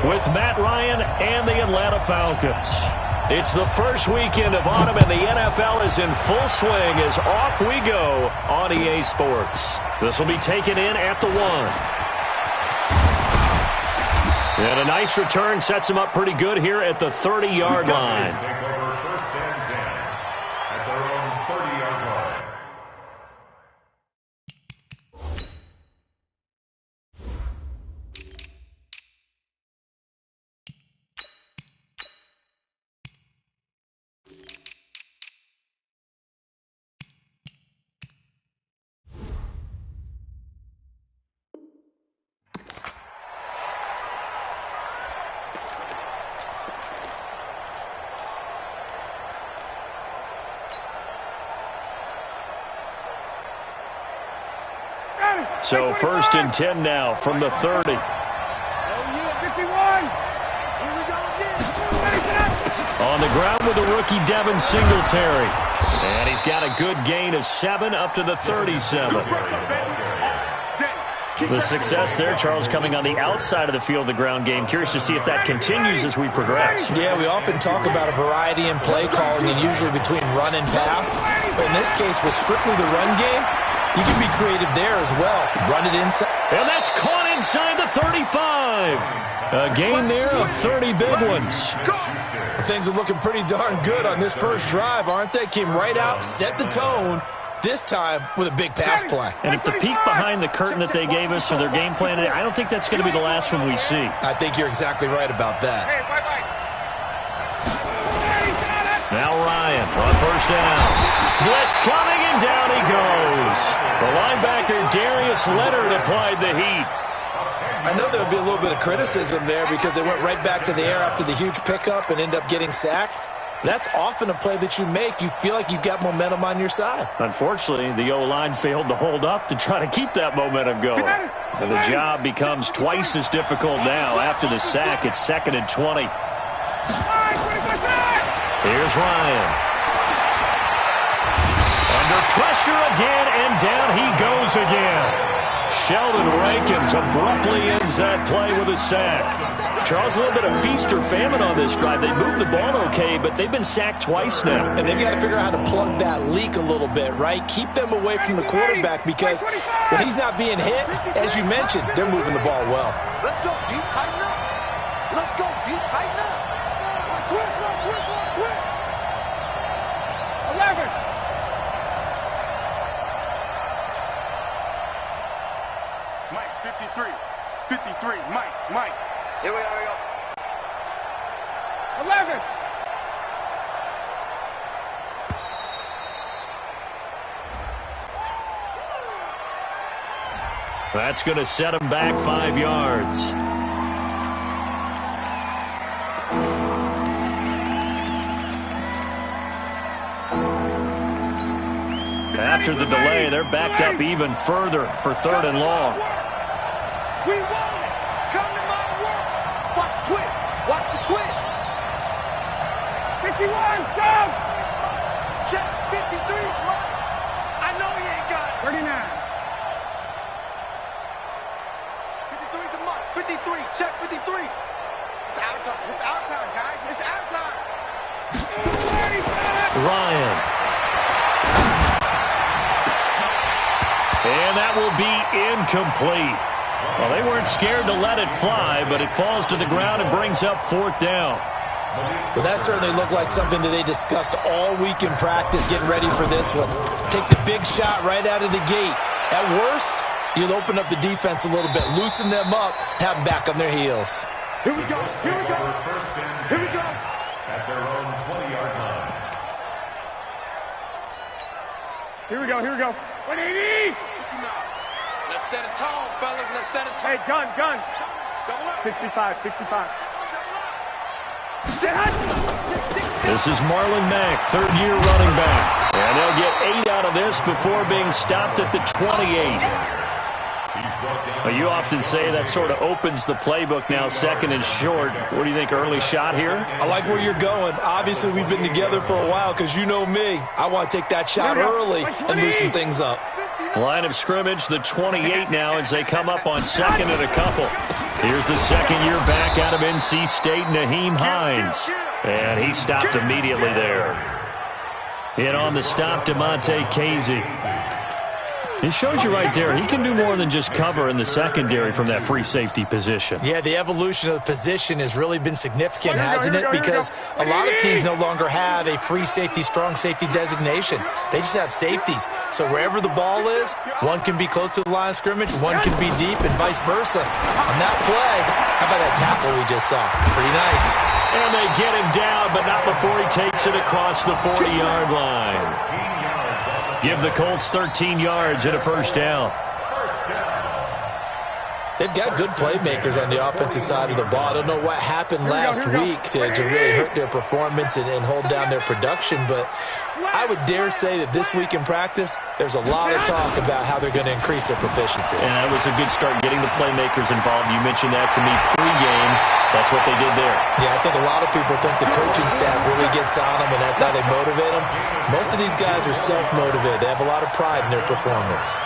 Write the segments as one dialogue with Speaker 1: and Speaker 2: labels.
Speaker 1: with Matt Ryan and the Atlanta Falcons. It's the first weekend of autumn, and the NFL is in full swing as off we go on EA Sports. This will be taken in at the 1. And a nice return sets him up pretty good here at the 30-yard line. So 1st and 10 now from the 30.
Speaker 2: 51.
Speaker 1: On the ground with the rookie Devin Singletary. And he's got a good gain of 7 up to the 37. The success there, Charles, coming on the outside of the field, the ground game. Curious to see if that continues as we progress.
Speaker 3: Yeah, we often talk about a variety in play calling and usually between run and pass. But in this case, with strictly the run game, you can be creative there as well. Run it inside.
Speaker 1: And that's caught inside the 35. A gain there of 30 big ones.
Speaker 3: Things are looking pretty darn good on this first drive, aren't they? Came right out, set the tone, this time with a big pass play.
Speaker 1: And if the peek behind the curtain that they gave us or their game plan today, I don't think that's going to be the last one we see.
Speaker 3: I think you're exactly right about that.
Speaker 1: Now Ryan on 1st down. Blitz coming, and down he goes. The linebacker Darius Leonard applied the heat.
Speaker 3: I know there would be a little bit of criticism there because they went right back to the air after the huge pickup and end up getting sacked. That's often a play that you make. You feel like you've got momentum on your side.
Speaker 1: Unfortunately, the O-line failed to hold up to try to keep that momentum going. And the job becomes twice as difficult now. After the sack, it's 2nd and 20. Here's Ryan. Under pressure again, and down he goes again. Sheldon Rankins abruptly ends that play with a sack. Charles, a little bit of feast or famine on this drive. They moved the ball okay, but they've been sacked twice now.
Speaker 3: And they've got to figure out how to plug that leak a little bit, right? Keep them away from the quarterback because when he's not being hit, as you mentioned, they're moving the ball well.
Speaker 2: Let's go, D. Tighten up. Let's go, D. Tighten up. Switch. 11. Mike, 53. 53. Mike. Here we go. 11.
Speaker 1: That's going to set him back 5 yards. After the delay, they're backed up even further for 3rd and long.
Speaker 2: We want it. Come to my work. Watch the twist. Watch the twist. 51, Sam. Check 53, Mike. I know he ain't got it. 39. 53 to Mike. 53. Check 53. It's our time. It's our time, guys. It's our time.
Speaker 1: Ryan. And that will be incomplete. Well, they weren't scared to let it fly, but it falls to the ground and brings up 4th down.
Speaker 3: Well, that certainly looked like something that they discussed all week in practice, getting ready for this one. Take the big shot right out of the gate. At worst, you'll open up the defense a little bit, loosen them up, have them back on their heels.
Speaker 2: Here we go. Here we go. Here we go.
Speaker 4: At their own 20-yard line.
Speaker 2: Here we go. 180.
Speaker 5: Let's set a tone, fellas. Let's set a tone.
Speaker 2: Hey, gun. 65.
Speaker 1: This is Marlon Mack, 3rd-year running back. And they'll get 8 out of this before being stopped at the 28. Well, you often say that sort of opens the playbook now, 2nd and short. What do you think, early shot here?
Speaker 3: I like where you're going. Obviously, we've been together for a while because you know me. I want to take that shot early and loosen things up.
Speaker 1: Line of scrimmage, the 28 now as they come up on 2nd and a couple. Here's the second year back out of NC State, Naheem Hines. And he stopped immediately there. And on the stop, DeMonte Casey. It shows you right there, he can do more than just cover in the secondary from that free safety position.
Speaker 3: Yeah, the evolution of the position has really been significant, hasn't it? Because a lot of teams no longer have a free safety, strong safety designation. They just have safeties. So wherever the ball is, one can be close to the line of scrimmage, one can be deep, and vice versa. On that play, how about that tackle we just saw? Pretty nice.
Speaker 1: And they get him down, but not before he takes it across the 40-yard line. Give the Colts 13 yards and a first down.
Speaker 3: They've got good playmakers on the offensive side of the ball. I don't know what happened last week to really hurt their performance and hold down their production, but I would dare say that this week in practice, there's a lot of talk about how they're going to increase their proficiency.
Speaker 1: And that was a good start, getting the playmakers involved. You mentioned that to me pregame. That's what they did there.
Speaker 3: Yeah, I think a lot of people think the coaching staff really gets on them, and that's how they motivate them. Most of these guys are self-motivated. They have a lot of pride in their performance.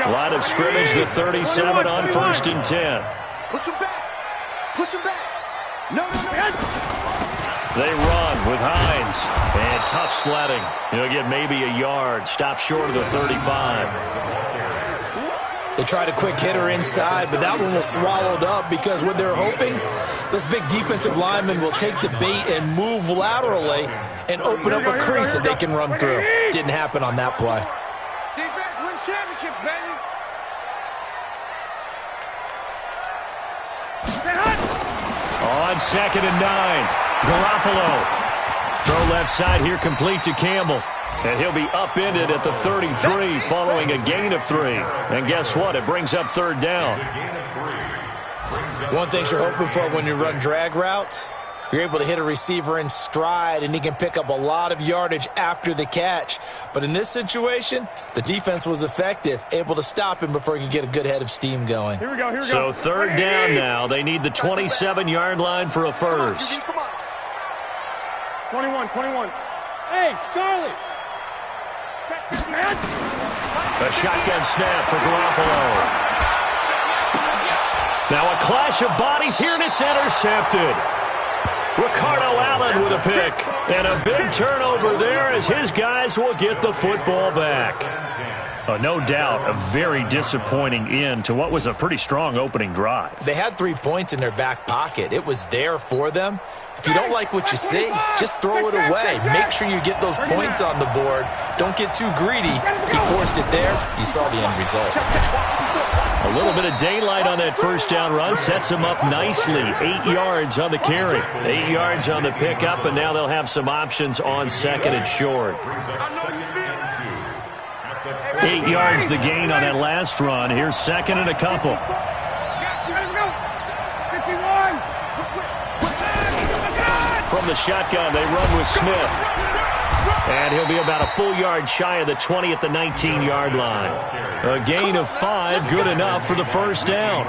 Speaker 1: Line of scrimmage, the 37 on 1st and 10.
Speaker 2: Push him back. Push him back. No.
Speaker 1: They run with Hines. And tough sledding. He'll get maybe a yard. Stop short of the 35.
Speaker 3: They tried a quick hitter inside, but that one was swallowed up because what they're hoping, this big defensive lineman will take the bait and move laterally and open up a crease that they can run through. Didn't happen on that play.
Speaker 2: Defense wins championships, baby.
Speaker 1: On 2nd and 9. Garoppolo. Throw left side here, complete to Campbell. And he'll be upended at the 33 following a gain of 3. And guess what? It brings up 3rd down.
Speaker 3: One thing you're hoping for when you run drag routes, you're able to hit a receiver in stride, and he can pick up a lot of yardage after the catch. But in this situation, the defense was effective, able to stop him before he could get a good head of steam going.
Speaker 5: Here we go.
Speaker 1: So 3rd down now. They need the 27-yard line for a first.
Speaker 5: 21. Hey, Charlie.
Speaker 1: A shotgun snap for Garoppolo. Now a clash of bodies here, and it's intercepted. Ricardo Allen with a pick. And a big turnover there as his guys will get the football back. No doubt a very disappointing end to what was a pretty strong opening drive.
Speaker 3: They had 3 points in their back pocket. It was there for them. If you don't like what you see, just throw it away. Make sure you get those points on the board. Don't get too greedy. He forced it there. You saw the end result.
Speaker 1: A little bit of daylight on that first down run sets him up nicely. 8 yards on the carry. 8 yards on the pickup, and now they'll have some options on 2nd and short. 8 yards the gain on that last run. Here's 2nd and a couple. From the shotgun, they run with Smith. And he'll be about a full yard shy of the 20 at the 19-yard line. A gain of 5, good enough for the first down.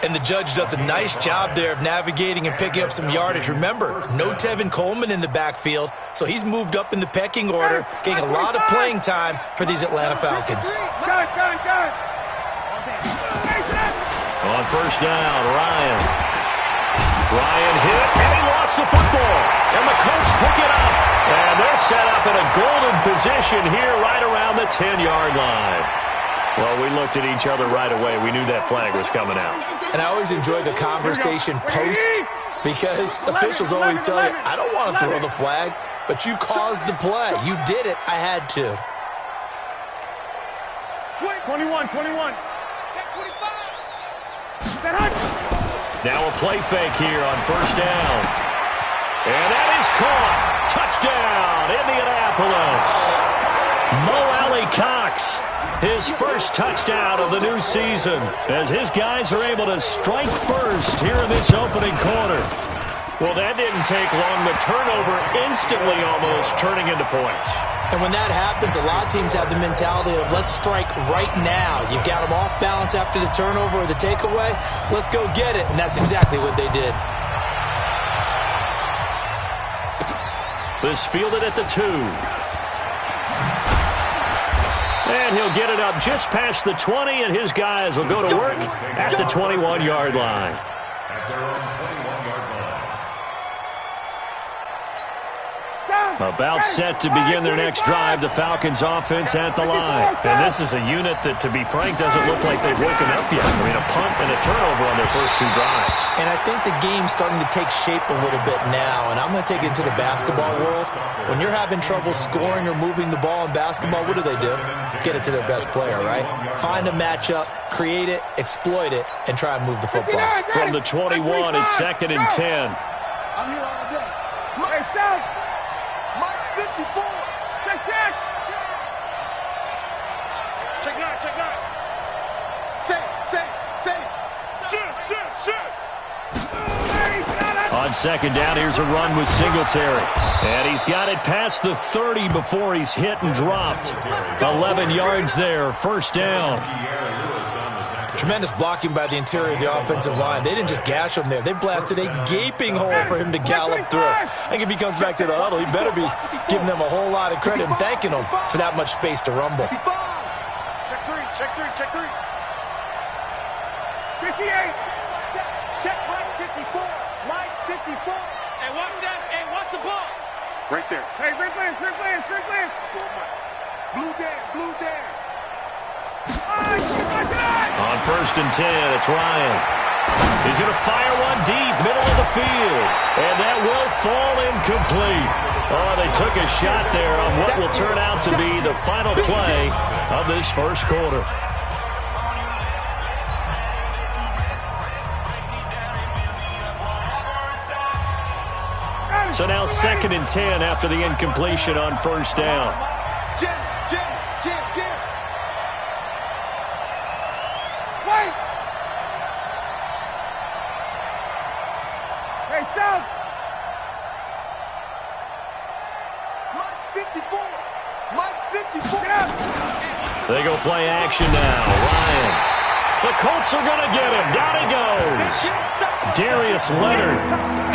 Speaker 3: And the judge does a nice job there of navigating and picking up some yardage. Remember, no Tevin Coleman in the backfield, so he's moved up in the pecking order, getting a lot of playing time for these Atlanta Falcons.
Speaker 1: On first down, Ryan hit, and he lost the football. And the Colts pick it up. And they're set up in a golden position here right around the 10-yard line. Well, we looked at each other right away. We knew that flag was coming out.
Speaker 3: And I always enjoy the conversation post because officials always tell you, I don't want to throw the flag, but you caused the play. You did it. I had to.
Speaker 5: 21.
Speaker 1: Now a play fake here on first down. And that is caught. Touchdown, Indianapolis. Mo Alley-Cox, his first touchdown of the new season, as his guys are able to strike first here in this opening quarter. Well, that didn't take long. The turnover instantly almost turning into points.
Speaker 3: And when that happens, a lot of teams have the mentality of let's strike right now. You've got them off balance after the turnover or the takeaway. Let's go get it. And that's exactly what they did. This
Speaker 1: fielded at the 2. And he'll get it up just past the 20, and his guys will go to work at the 21-yard line.
Speaker 4: At their own 21-yard line.
Speaker 1: About set to begin their next drive, the Falcons offense at the line. And this is a unit that, to be frank, doesn't look like they've woken up yet. I mean, a punt and a turnover on their first two drives.
Speaker 3: And I think the game's starting to take shape a little bit now, and I'm going to take it into the basketball world. When you're having trouble scoring or moving the ball in basketball, what do? Get it to their best player, right? Find a matchup, create it, exploit it, and try and move the football.
Speaker 1: From the 21, it's 2nd and 10.
Speaker 2: I'm here all day. My son, Mike 54. Check. Check nine. Say. Shoot.
Speaker 1: On second down, here's a run with Singletary. And he's got it past the 30 before he's hit and dropped. 11 yards there, first down.
Speaker 3: Tremendous blocking by the interior of the offensive line. They didn't just gash him there. They blasted a gaping hole for him to gallop through. I think if he comes back to the huddle, he better be giving them a whole lot of credit and thanking them for that much space to rumble.
Speaker 2: Check three. 58. Check Mike 54. Mike 54.
Speaker 5: Hey, watch that. Hey, watch the ball.
Speaker 2: Right there. Hey, Rick Lance. Blue Dan.
Speaker 1: On first and 10, it's Ryan. He's going to fire one deep, middle of the field. And that will fall incomplete. Oh, they took a shot there on what will turn out to be the final play of this first quarter. So now 2nd and 10 after the incompletion on first down.
Speaker 2: Jim. Wait. Hey, South. Mike 54.
Speaker 1: They go play action now. Ryan. The Colts are going to get him. Down he goes. Darius Leonard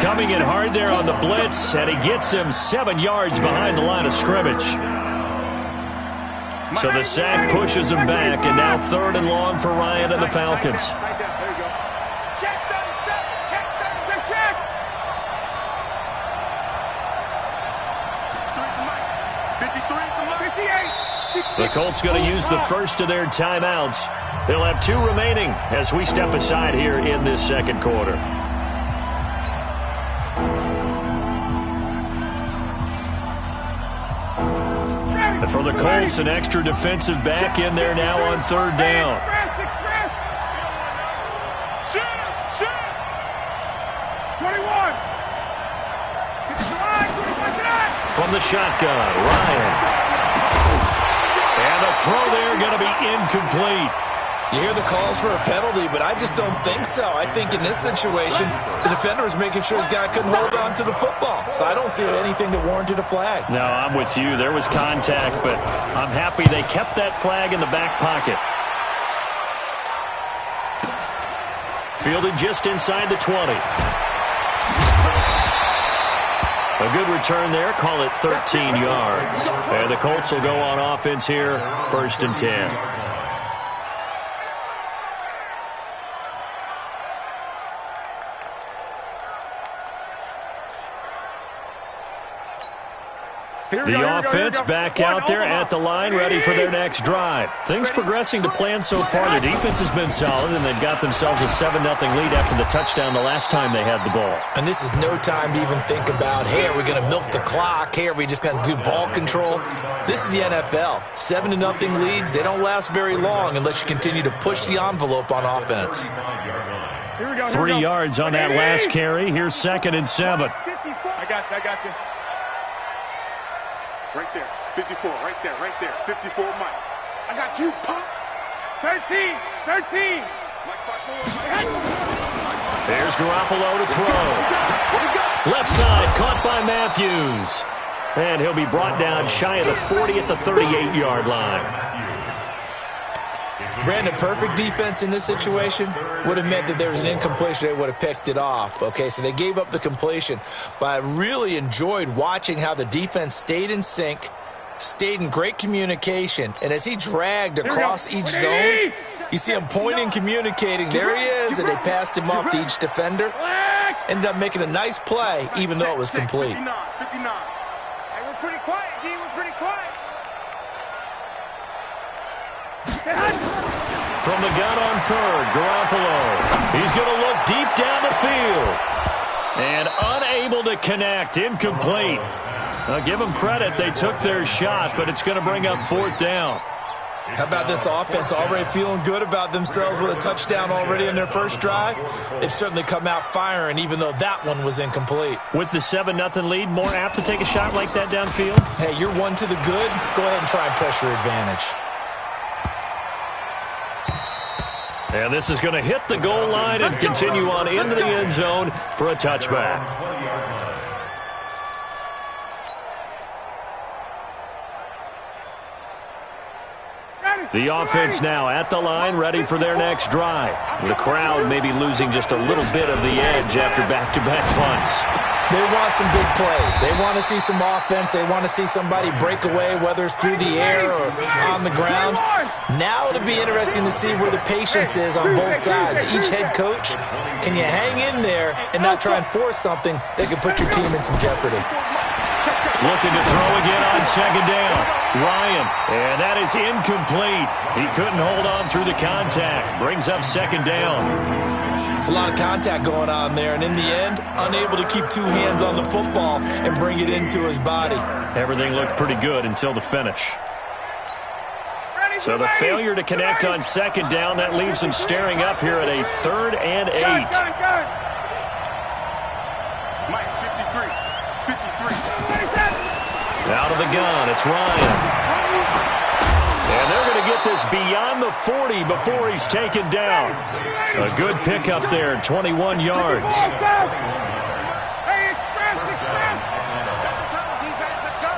Speaker 1: coming in hard there on the blitz, and he gets him 7 yards behind the line of scrimmage. So the sack pushes him back, and now 3rd and long for Ryan and the Falcons. The Colts going to use the first of their timeouts. They'll have 2 remaining as we step aside here in this second quarter. And for the Colts, an extra defensive back in there now on 3rd down. From the shotgun, Ryan. And the throw there going to be incomplete.
Speaker 3: You hear the calls for a penalty, but I just don't think so. I think in this situation, the defender was making sure his guy couldn't hold on to the football. So I don't see anything that warranted a flag.
Speaker 1: No, I'm with you. There was contact, but I'm happy they kept that flag in the back pocket. Fielded just inside the 20. A good return there. Call it 13 yards. And the Colts will go on offense here, 1st and 10. The offense back out there at the line, ready for their next drive. Things progressing to plan so far. Their defense has been solid, and they've got themselves a 7-0 lead after the touchdown the last time they had the ball.
Speaker 3: And this is no time to even think about, hey, are we going to milk the clock? Hey, are we just going to do ball control? This is the NFL. 7-0 leads, they don't last very long unless you continue to push the envelope on offense.
Speaker 1: 3 yards on that last carry. Here's 2nd and 7.
Speaker 5: I got you.
Speaker 2: Right there, 54, right there, 54, Mike. I got you, pop. 13. Mike 54.
Speaker 1: There's Garoppolo to throw. Left side, caught by Matthews. And he'll be brought down shy of the 40 at the 38-yard line.
Speaker 3: Brandon, perfect defense in this situation would have meant that there was an incompletion. They would have picked it off. Okay, so they gave up the completion. But I really enjoyed watching how the defense stayed in sync, stayed in great communication, and as he dragged across each zone, you see him pointing, communicating. There he is, and they passed him off to each defender. Ended up making a nice play, even though it was complete.
Speaker 2: 59. Hey, we're pretty quiet, G. We're pretty quiet.
Speaker 1: From the gun on third, Garoppolo. He's going to look deep down the field. And unable to connect, incomplete. Now, give them credit, they took their shot, but it's going to bring up fourth down.
Speaker 3: How about this offense already feeling good about themselves with a touchdown already in their first drive? They've certainly come out firing, even though that one was incomplete.
Speaker 1: With the 7-0 lead, more apt to take a shot like that downfield?
Speaker 3: Hey, you're one to the good. Go ahead and try and press your advantage.
Speaker 1: And this is going to hit the goal line and continue on into the end zone for a touchback. The offense now at the line, ready for their next drive. The crowd may be losing just a little bit of the edge after back-to-back punts.
Speaker 3: They want some big plays. They want to see some offense. They want to see somebody break away, whether it's through the air or on the ground. Now it'll be interesting to see where the patience is on both sides. Each head coach, can you hang in there and not try and force something that could put your team in some jeopardy?
Speaker 1: Looking to throw again on second down. Ryan, and that is incomplete. He couldn't hold on through the contact. Brings up second down.
Speaker 3: It's a lot of contact going on there, and in the end, unable to keep two hands on the football and bring it into his body.
Speaker 1: Everything looked pretty good until the finish. So the failure to connect on second down, that leaves him staring up here at a 3rd and 8.
Speaker 2: Mike, 53.
Speaker 1: Out of the gun, it's Ryan. And they're going to get this beyond the 40 before he's taken down. A good pickup there, 21 yards.
Speaker 2: Hey, express. Second time, defense, let's go.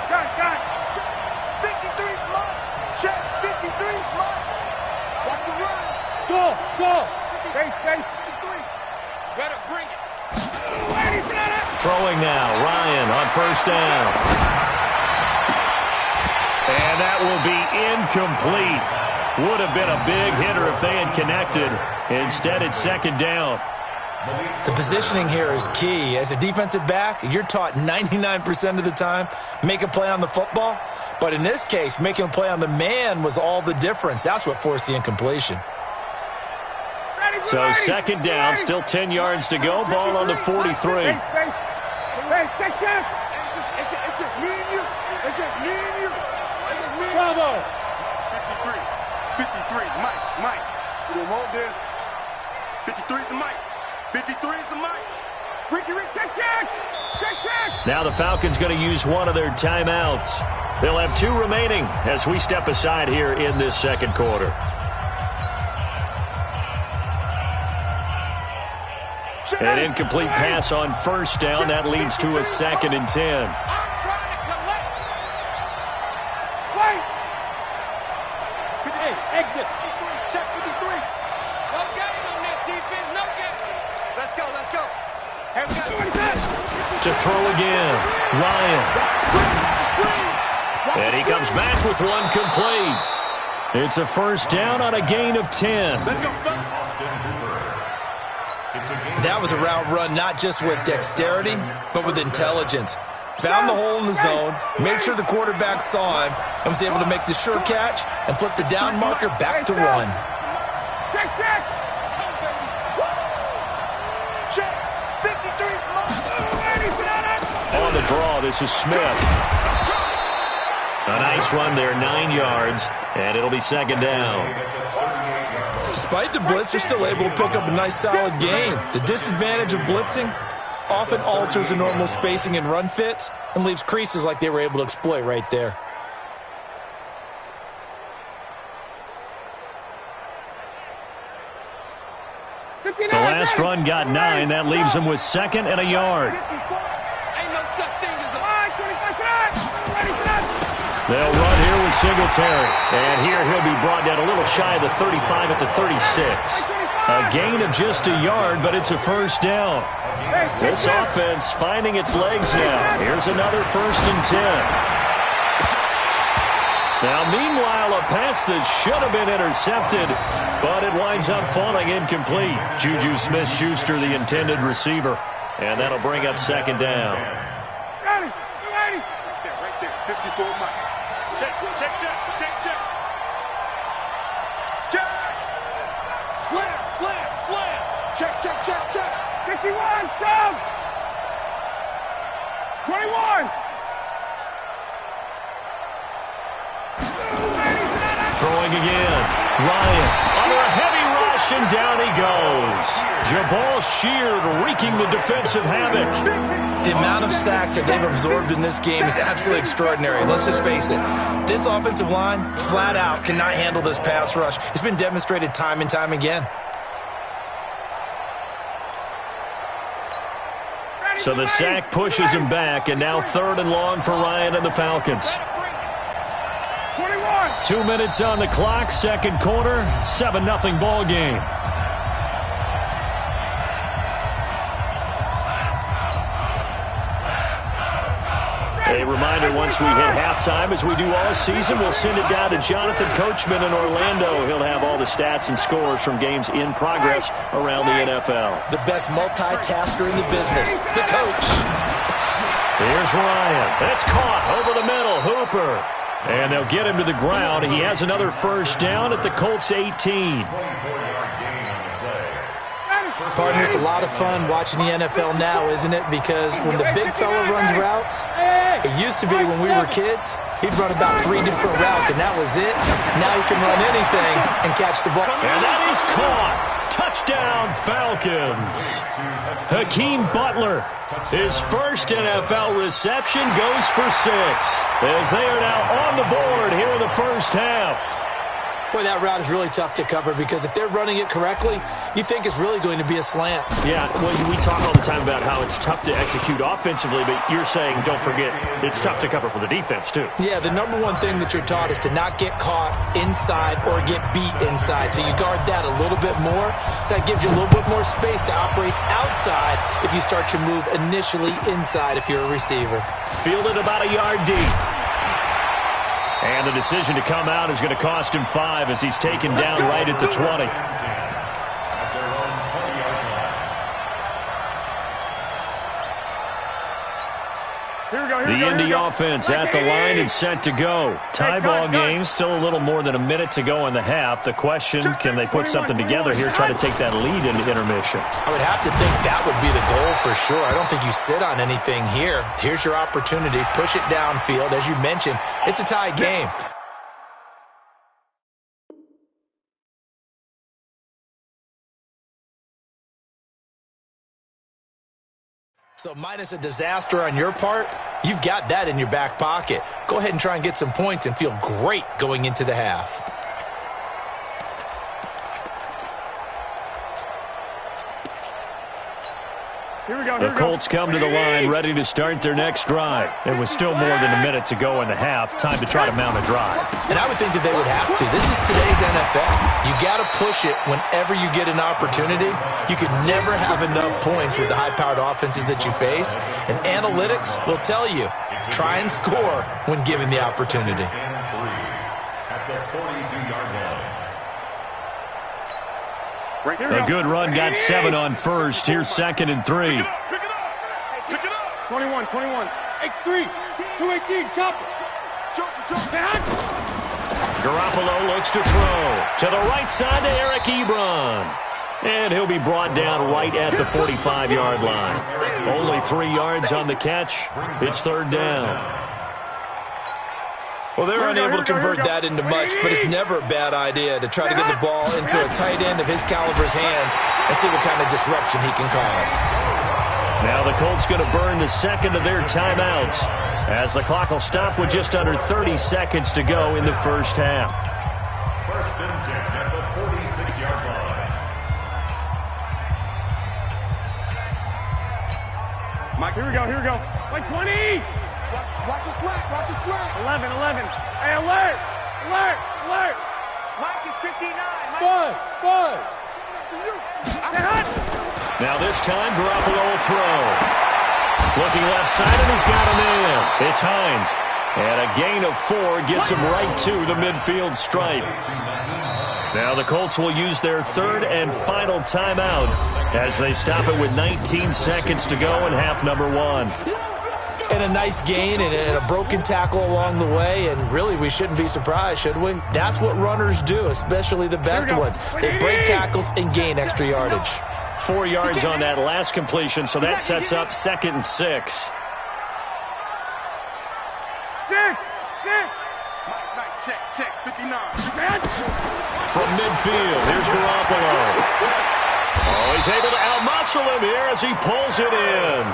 Speaker 2: 53's mine. Check, 53's mine. Watch the run. Go. Space, 53. Better bring it.
Speaker 1: Throwing now, Ryan on first down. And that will be incomplete. Would have been a big hitter if they had connected. Instead, it's second down.
Speaker 3: The positioning here is key. As a defensive back, you're taught 99% of the time, make a play on the football. But in this case, making a play on the man was all the difference. That's what forced the incompletion.
Speaker 1: So second down, still 10 yards to go. Ball on the 43.
Speaker 2: It's just me and you. It's just me and you. Bravo. 53. Mike. We don't want this. 53 is the Mike. 53 is the Mike. Ricky, check.
Speaker 1: Now the Falcons going to use one of their timeouts. They'll have 2 remaining as we step aside here in this second quarter. An incomplete pass on first down. That leads to a 2nd and 10.
Speaker 2: Exit. Check 53. No game on this defense. No game. Let's go.
Speaker 1: To throw again, Ryan. And he comes back with one complete. It's a first down on a gain of 10.
Speaker 3: That was a route run not just with dexterity, but with intelligence. Found the hole in the zone, made sure the quarterback saw him, and was able to make the sure catch and flip the down marker back to 1.
Speaker 2: Check. Check. 53's
Speaker 1: On the draw, this is Smith. A nice run there, 9 yards, and it'll be second down.
Speaker 3: Despite the blitz, they're still able to pick up a nice solid gain. The disadvantage of blitzing often alters the normal spacing and run fits and leaves creases like they were able to exploit right there.
Speaker 1: The last run got 9. That leaves them with 2nd and a yard. They'll run here with Singletary. And here he'll be brought down a little shy of the 35 at the 36. A gain of just a yard, but it's a first down. This offense finding its legs now. Here's another 1st and 10. Now, meanwhile, a pass that should have been intercepted, but it winds up falling incomplete. Juju Smith-Schuster, the intended receiver, and that'll bring up second down.
Speaker 2: Ready. Right there. 54 miles. Check. Slam. Check. 51, stop. 21.
Speaker 1: Throwing again. Ryan under a heavy rush, and down he goes. Jabal Sheard wreaking the defensive havoc.
Speaker 3: The amount of sacks that they've absorbed in this game is absolutely extraordinary. Let's just face it. This offensive line, flat out, cannot handle this pass rush. It's been demonstrated time and time again.
Speaker 1: So the sack pushes him back, and now 3rd and long for Ryan and the Falcons.
Speaker 2: 21.
Speaker 1: 2 minutes on the clock, second quarter, 7-0 ball game. A reminder, once we hit halftime, as we do all season, we'll send it down to Jonathan Coachman in Orlando. He'll have all the stats and scores from games in progress around the NFL.
Speaker 3: The best multitasker in the business, the coach.
Speaker 1: Here's Ryan. It's caught over the middle. Hooper. And they'll get him to the ground. He has another first down at the Colts 18.
Speaker 3: Partner, it's a lot of fun watching the NFL now, isn't it? Because when the big fella runs routes, it used to be when we were kids, he'd run about 3 different routes, and that was it. Now he can run anything and catch the ball.
Speaker 1: And that is caught. Touchdown, Falcons. Hakeem Butler, his first NFL reception, goes for 6. As they are now on the board here in the first half.
Speaker 3: Boy, that route is really tough to cover because if they're running it correctly, you think it's really going to be a slant.
Speaker 1: Yeah, well, we talk all the time about how it's tough to execute offensively, but you're saying, don't forget, it's tough to cover for the defense, too.
Speaker 3: Yeah, the number one thing that you're taught is to not get caught inside or get beat inside. So you guard that a little bit more. So that gives you a little bit more space to operate outside if you start your move initially inside if you're a receiver.
Speaker 1: Fielded about a yard deep. And the decision to come out is going to cost him 5 as he's taken down right at the 20. The Indy offense at the line and set to go. Tie ball game, still a little more than a minute to go in the half. The question, can they put something together here, try to take that lead into intermission?
Speaker 3: I would have to think that would be the goal for sure. I don't think you sit on anything here. Here's your opportunity. Push it downfield. As you mentioned, it's a tie game. So minus a disaster on your part, you've got that in your back pocket. Go ahead and try and get some points and feel great going into the half.
Speaker 1: The Colts come to the line ready to start their next drive. It was still more than a minute to go in the half. Time to try to mount a drive.
Speaker 3: And I would think that they would have to. This is today's NFL. You got to push it whenever you get an opportunity. You could never have enough points with the high-powered offenses that you face. And analytics will tell you, try and score when given the opportunity.
Speaker 1: A good run got 7 on first. Here's 2nd and 3.
Speaker 2: Pick it up. 21. X3. 218. Jump.
Speaker 1: Garoppolo looks to throw. To the right side to Eric Ebron. And he'll be brought down right at the 45-yard line. Only 3 yards on the catch. It's 3rd down.
Speaker 3: Well, they're unable to convert that into much, but it's never a bad idea to try to get the ball into a tight end of his caliber's hands and see what kind of disruption he can cause.
Speaker 1: Now the Colts going to burn the second of their timeouts as the clock will stop with just under 30 seconds to go in the first half.
Speaker 4: 1st and 10 at the 46-yard line.
Speaker 2: Mike, here we go. Like 20. Watch your slack. 11. Hey, alert. Mike is 59. Buzz.
Speaker 1: Now this time, Garoppolo will throw. Looking left side, and he's got him in. It's Hines. And a gain of 4 gets him right to the midfield stripe. Now the Colts will use their third and final timeout as they stop it with 19 seconds to go in half number 1.
Speaker 3: And a nice gain and a broken tackle along the way, and really we shouldn't be surprised, should we? That's what runners do, especially the best ones. They break tackles and gain extra yardage.
Speaker 1: 4 yards on that last completion, so that sets up 2nd and 6.
Speaker 2: Check, 59.
Speaker 1: From midfield, here's Garoppolo. Oh, he's able to outmuscle him here as he pulls it in.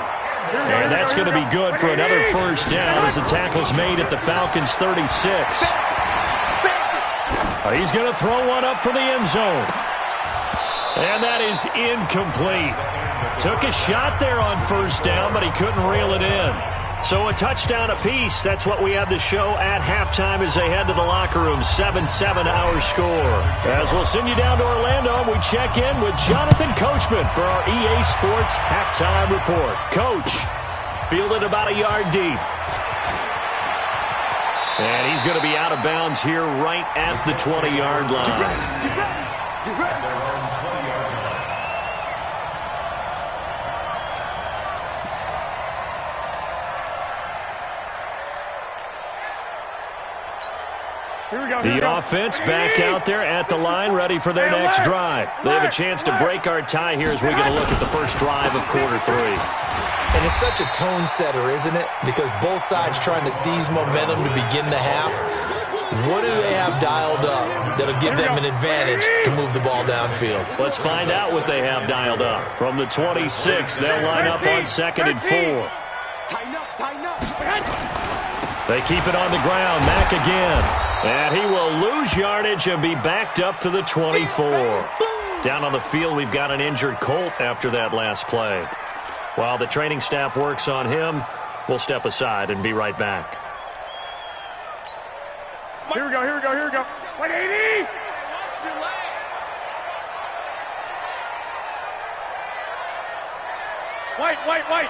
Speaker 1: And that's going to be good for another first down as the tackle's made at the Falcons' 36. He's going to throw one up for the end zone. And that is incomplete. Took a shot there on first down, but he couldn't reel it in. So a touchdown apiece. That's what we have to show at halftime as they head to the locker room. 7-7 our score. As we'll send you down to Orlando, we check in with Jonathan Coachman for our EA Sports halftime report. Coach, fielded about a yard deep. And he's going to be out of bounds here right at the 20-yard line. The offense back out there at the line, ready for their next drive. They have a chance to break our tie here as we get a look at the first drive of quarter 3.
Speaker 3: And it's such a tone setter, isn't it? Because both sides trying to seize momentum to begin the half. What do they have dialed up that'll give them an advantage to move the ball downfield?
Speaker 1: Let's find out what they have dialed up. From the 26, they'll line up on 2nd and 4.
Speaker 2: Tighten up.
Speaker 1: They keep it on the ground. Mack again. And he will lose yardage and be backed up to the 24. Down on the field, we've got an injured Colt after that last play. While the training staff works on him, we'll step aside and be right back.
Speaker 2: Here we go. 180. White.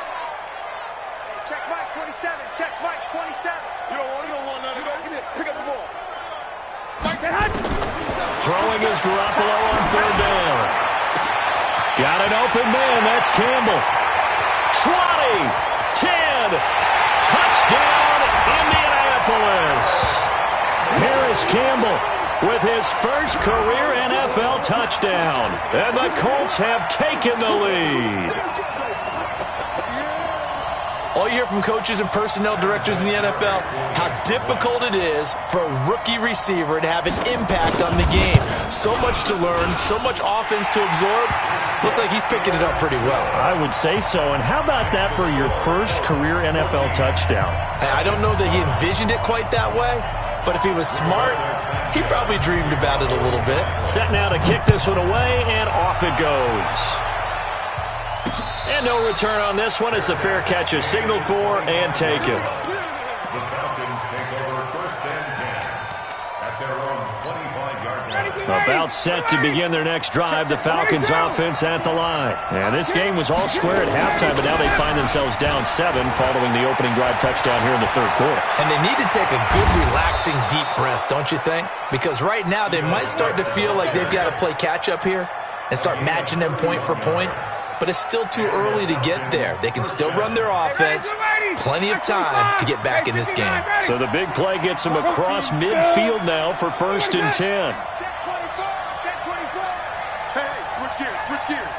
Speaker 2: Check Mike 27. Check Mike 27. You don't want none of that. Get it. Pick up the ball. Mike,
Speaker 1: Throwing is Garoppolo on 3rd down. Got an open man. That's Campbell. 20, 10, touchdown Indianapolis. Paris Campbell with his first career NFL touchdown. And the Colts have taken the lead.
Speaker 3: All you hear from coaches and personnel directors in the NFL, how difficult it is for a rookie receiver to have an impact on the game. So much to learn, so much offense to absorb. Looks like he's picking it up pretty well.
Speaker 1: I would say so. And how about that for your first career NFL touchdown?
Speaker 3: I don't know that he envisioned it quite that way, but if he was smart, he probably dreamed about it a little bit.
Speaker 1: Set now to kick this one away, and off it goes. And no return on this one as the fair catch is signaled for and taken.
Speaker 4: The Falcons take over 1st and 10 at their own 25-yard line.
Speaker 1: About set to begin their next drive, the Falcons offense at the line. And this game was all square at halftime, but now they find themselves down 7 following the opening drive touchdown here in the 3rd quarter.
Speaker 3: And they need to take a good, relaxing, deep breath, don't you think? Because right now they might start to feel like they've got to play catch-up here and start matching them point for point. But it's still too early to get there. They can still run their offense. Plenty of time to get back in this game.
Speaker 1: So the big play gets them across midfield now for 1st and 10.
Speaker 2: Hey, switch gears.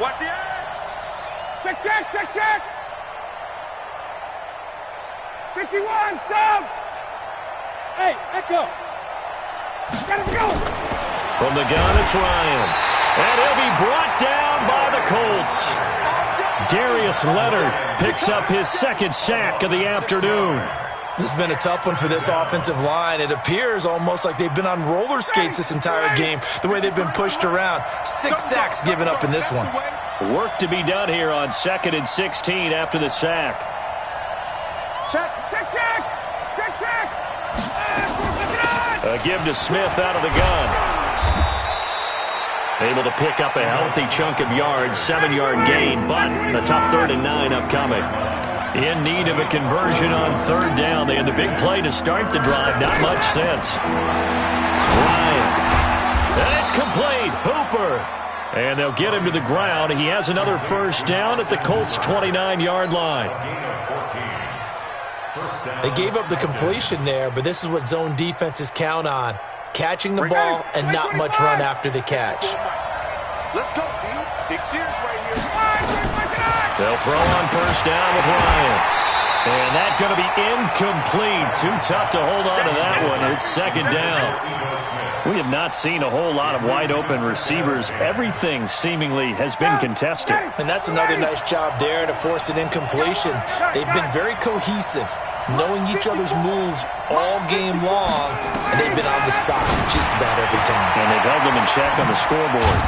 Speaker 2: Watch the eye. Check. 51, sub. Hey, echo. Gotta go.
Speaker 1: From the gun, it's Ryan. And he'll be brought down by the Colts. Darius Leonard picks up his 2nd sack of the afternoon.
Speaker 3: This has been a tough one for this offensive line. It appears almost like they've been on roller skates this entire game, the way they've been pushed around. 6 sacks given up in this one.
Speaker 1: Work to be done here on 2nd and 16 after the sack.
Speaker 2: Check.
Speaker 1: A give to Smith out of the gun. Able to pick up a healthy chunk of yards, 7-yard gain, but a tough 3rd and 9 upcoming. In need of a conversion on third down. They had the big play to start the drive. Not much sense. Ryan. And it's complete. Hooper. And they'll get him to the ground. He has another first down at the Colts' 29-yard line.
Speaker 3: They gave up the completion there, but this is what zone defenses count on. Catching the ball and not much run after the catch.
Speaker 2: Let's go, team. Big series right here.
Speaker 1: They'll throw on first down with Ryan. And that's going to be incomplete. Too tough to hold on to that one. It's second down. We have not seen a whole lot of wide-open receivers. Everything seemingly has been contested.
Speaker 3: And that's another nice job there to force an incompletion. They've been very cohesive, knowing each other's moves all game long, and they've been on the spot just about every time.
Speaker 1: And they've held them in check on the scoreboard.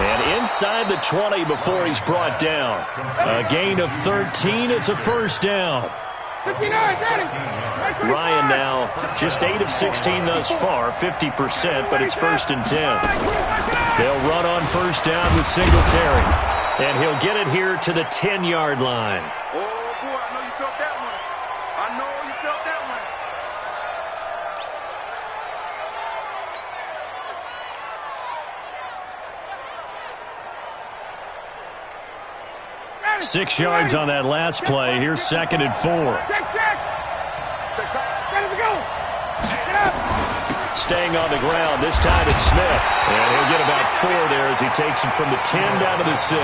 Speaker 1: And inside the 20 before he's brought down. A gain of 13. It's a first down.
Speaker 2: 59,
Speaker 1: Ryan now just 8 of 16 thus far, 50%, but it's first and 10. They'll run on first down with Singletary. And he'll get it here to the 10-yard line.
Speaker 2: Oh, boy, I know you felt that one. I know you felt that one.
Speaker 1: 6 yards on that last play. Here's second and 4. Staying on the ground. This time it's Smith. And he'll get about 4 there as he takes it from the 10 down to the 6.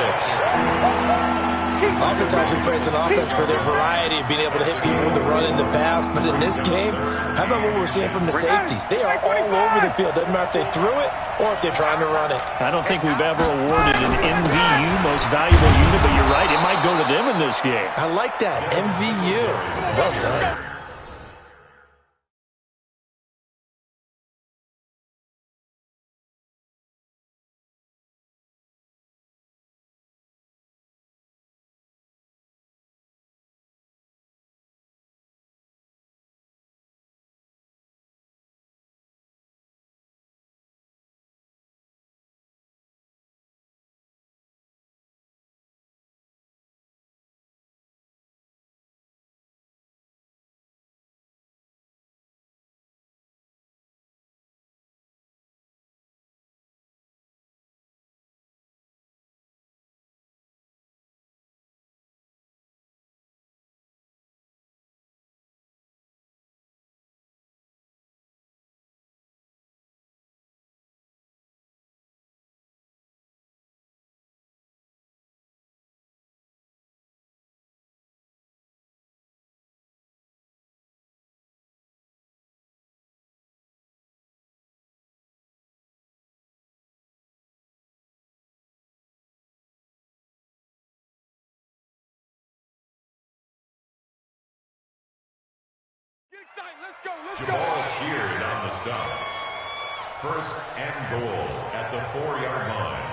Speaker 3: Oftentimes we praise an offense for their variety of being able to hit people with the run in the pass. But in this game, how about what we're seeing from the safeties? They are all over the field. Doesn't matter if they threw it or if they're trying to run it.
Speaker 1: I don't think we've ever awarded an MVU, most valuable unit, but you're right. It might go to them in this game.
Speaker 3: I like that. MVU. Well done.
Speaker 2: Let's go, let's go.
Speaker 4: Jamal Sheard on the stop. First and goal at the 4-yard line.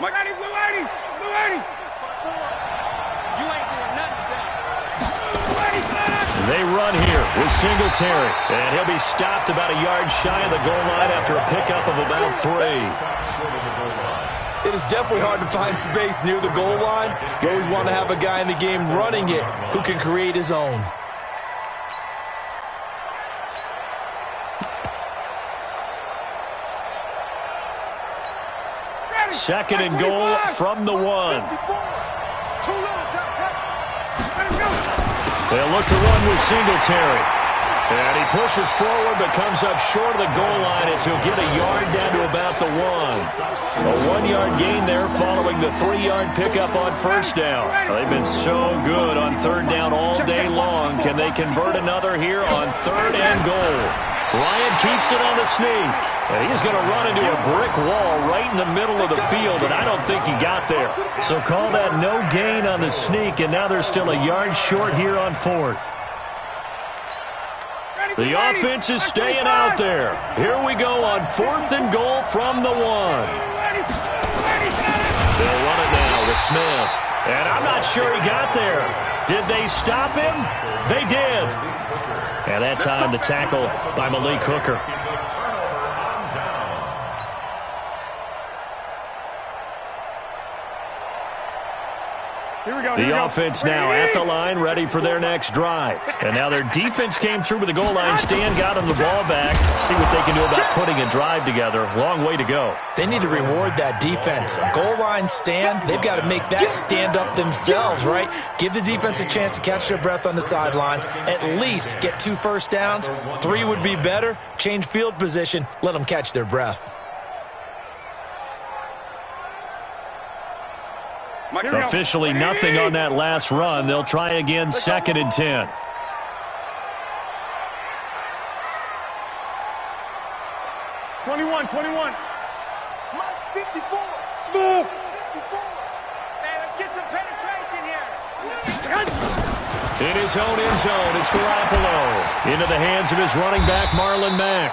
Speaker 2: Mike. Ready, blue 80, blue 80. You ain't doing nothing today.
Speaker 1: They run here with Singletary. And he'll be stopped about a yard shy of the goal line after a pickup of about 3.
Speaker 3: It is definitely hard to find space near the goal line. You always want to have a guy in the game running it who can create his own.
Speaker 1: Second and goal from the 1. They'll look to run with Singletary. And he pushes forward but comes up short of the goal line as he'll get a yard down to about the 1. A 1-yard gain there following the 3-yard pickup on first down. They've been so good on third down all day long. Can they convert another here on third and goal? Ryan keeps it on the sneak. He's going to run into a brick wall right in the middle of the field, and I don't think he got there. So call that no gain on the sneak, and now they're still a yard short here on fourth. The offense is staying out there. Here we go on 4th and goal from the 1. They'll run it now with Smith. And I'm not sure he got there. Did they stop him? They did. And that time the tackle by Malik Hooker. The offense now at the line, ready for their next drive. And now their defense came through with the goal line stand, got them the ball back. See what they can do about putting a drive together. Long way to go.
Speaker 3: They need to reward that defense. A goal line stand, they've got to make that stand up themselves, right? Give the defense a chance to catch their breath on the sidelines. At least get 2 first downs. 3 would be better. Change field position. Let them catch their breath.
Speaker 1: Officially nothing on that last run. They'll try again, 2nd and 10.
Speaker 2: Mike's 54. Smooth. 54. Man, let's get some penetration here.
Speaker 1: In his own end zone, it's Garoppolo. Into the hands of his running back, Marlon Mack.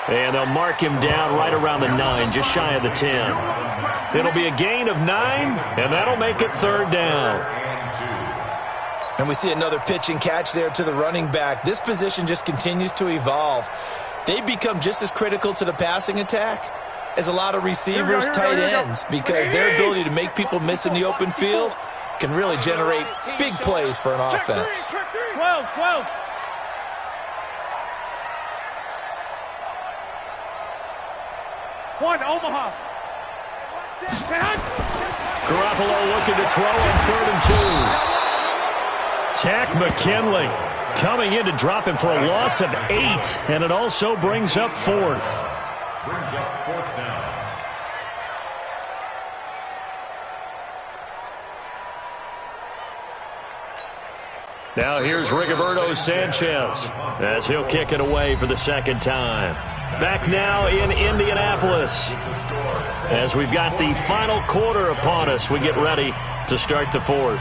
Speaker 1: And they'll mark him down right around the 9, just shy of the 10. It'll be a gain of 9, and that'll make it 3rd down.
Speaker 3: And we see another pitch and catch there to the running back. This position just continues to evolve. They become just as critical to the passing attack as a lot of receivers, tight ends, because their ability to make people miss in the open field can really generate big plays for an offense.
Speaker 2: 12. One, Omaha.
Speaker 1: Garoppolo looking to throw on 3rd and 2. Tack McKinley coming in to drop him for a loss of 8, and it also brings up 4th.
Speaker 4: Brings up 4th down.
Speaker 1: Now here's Rigoberto Sanchez as he'll kick it away for the 2nd time. Back now in Indianapolis as we've got the final quarter upon us. We get ready to start the 4th.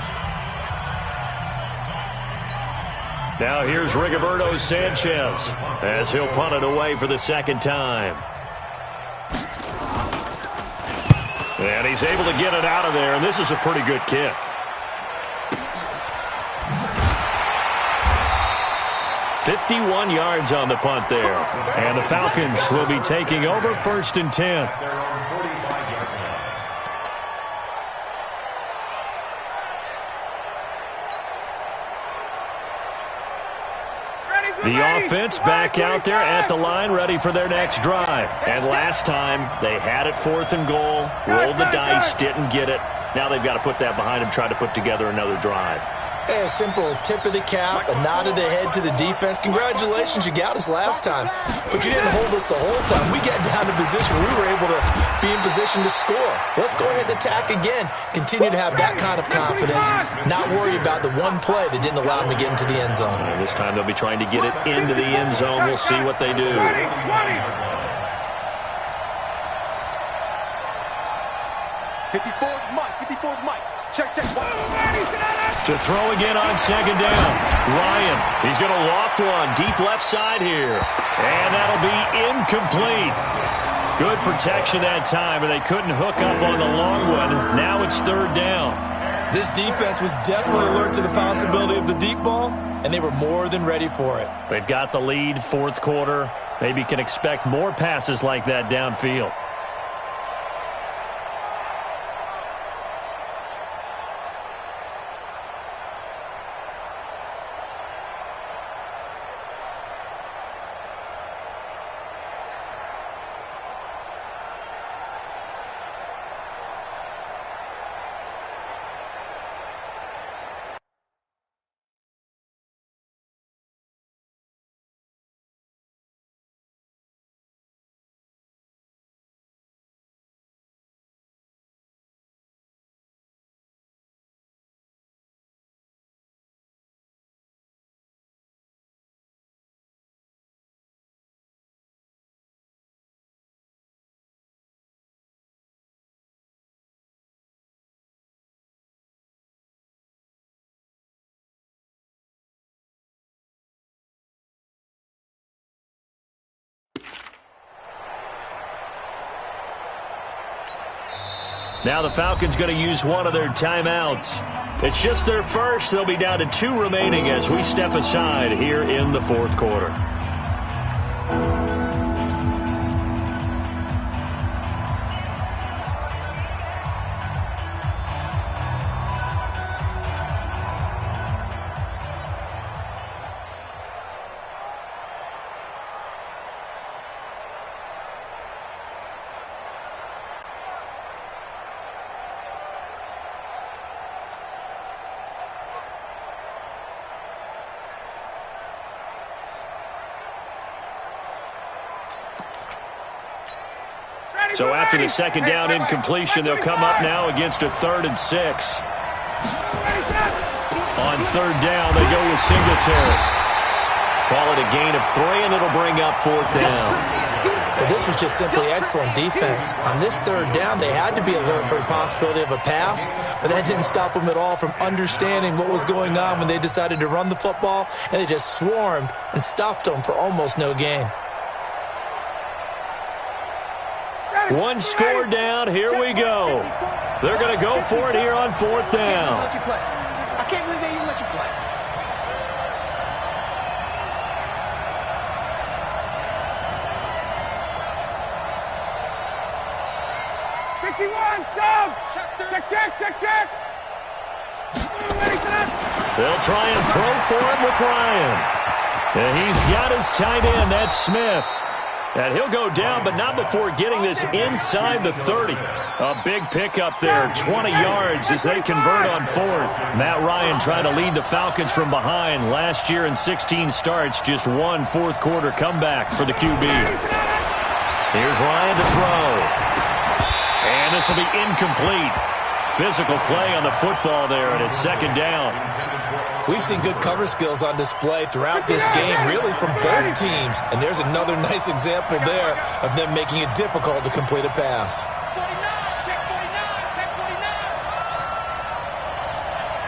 Speaker 1: Now here's Rigoberto Sanchez as he'll punt it away for the 2nd time. And he's able to get it out of there, and this is a pretty good kick. "51 yards on the punt there. And the Falcons will be taking over 1st and 10. The offense back out there at the line, ready for their next drive. And last time, they had it 4th and goal, rolled the dice, didn't get it. Now they've got to put that behind them, try to put together another drive.
Speaker 3: Hey, a simple tip of the cap, a nod of the head to the defense. Congratulations, you got us last time. But you didn't hold us the whole time. We got down to position where we were able to be in position to score. Let's go ahead and attack again. Continue to have that kind of confidence. Not worry about the one play that didn't allow them to get into the end zone.
Speaker 1: And this time they'll be trying to get it into the end zone. We'll see what they do.
Speaker 2: 54's Mike. 54's Mike. Check.
Speaker 1: To throw again on 2nd down. Ryan, he's going to loft one deep left side here. And that'll be incomplete. Good protection that time, and they couldn't hook up on the long one. Now it's 3rd down.
Speaker 3: This defense was definitely alert to the possibility of the deep ball, and they were more than ready for it.
Speaker 1: They've got the lead, 4th quarter. Maybe can expect more passes like that downfield. Now the Falcons going to use one of their timeouts. It's just their first. They'll be down to 2 remaining as we step aside here in the fourth quarter. So after the second down incompletion, they'll come up now against a 3rd and 6. On 3rd down, they go with Singletary. Call it a gain of 3, and it'll bring up 4th down.
Speaker 3: Well, this was just simply excellent defense. On this 3rd down, they had to be alert for the possibility of a pass, but that didn't stop them at all from understanding what was going on when they decided to run the football, and they just swarmed and stuffed them for almost no gain.
Speaker 1: One score down. Here we go. They're going to go for it here on 4th down.
Speaker 2: I can't believe they even let you play. Check.
Speaker 1: They'll try and throw for him with Ryan. And he's got his tight end. That's Smith. And he'll go down, but not before getting this inside the 30. A big pickup there, 20 yards as they convert on 4th. Matt Ryan trying to lead the Falcons from behind. Last year in 16 starts, just one fourth-quarter comeback for the QB. Here's Ryan to throw. And this will be incomplete. Physical play on the football there, and it's 2nd down.
Speaker 3: We've seen good cover skills on display throughout this game, really from both teams. And there's another nice example there of them making it difficult to complete a pass.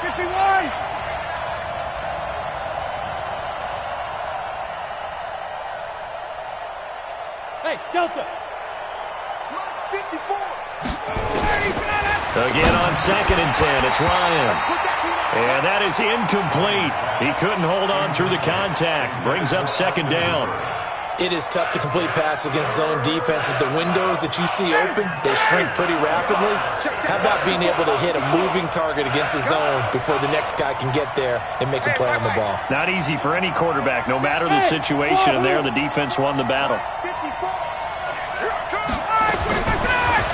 Speaker 2: 51. Hey, Delta. 54.
Speaker 1: Again on 2nd and 10, it's Ryan. And that is incomplete. He couldn't hold on through the contact. Brings up 2nd down.
Speaker 3: It is tough to complete passes against zone defenses. The windows that you see open, they shrink pretty rapidly. How about being able to hit a moving target against a zone before the next guy can get there and make a play on the ball?
Speaker 1: Not easy for any quarterback, no matter the situation. And there, the defense won the battle.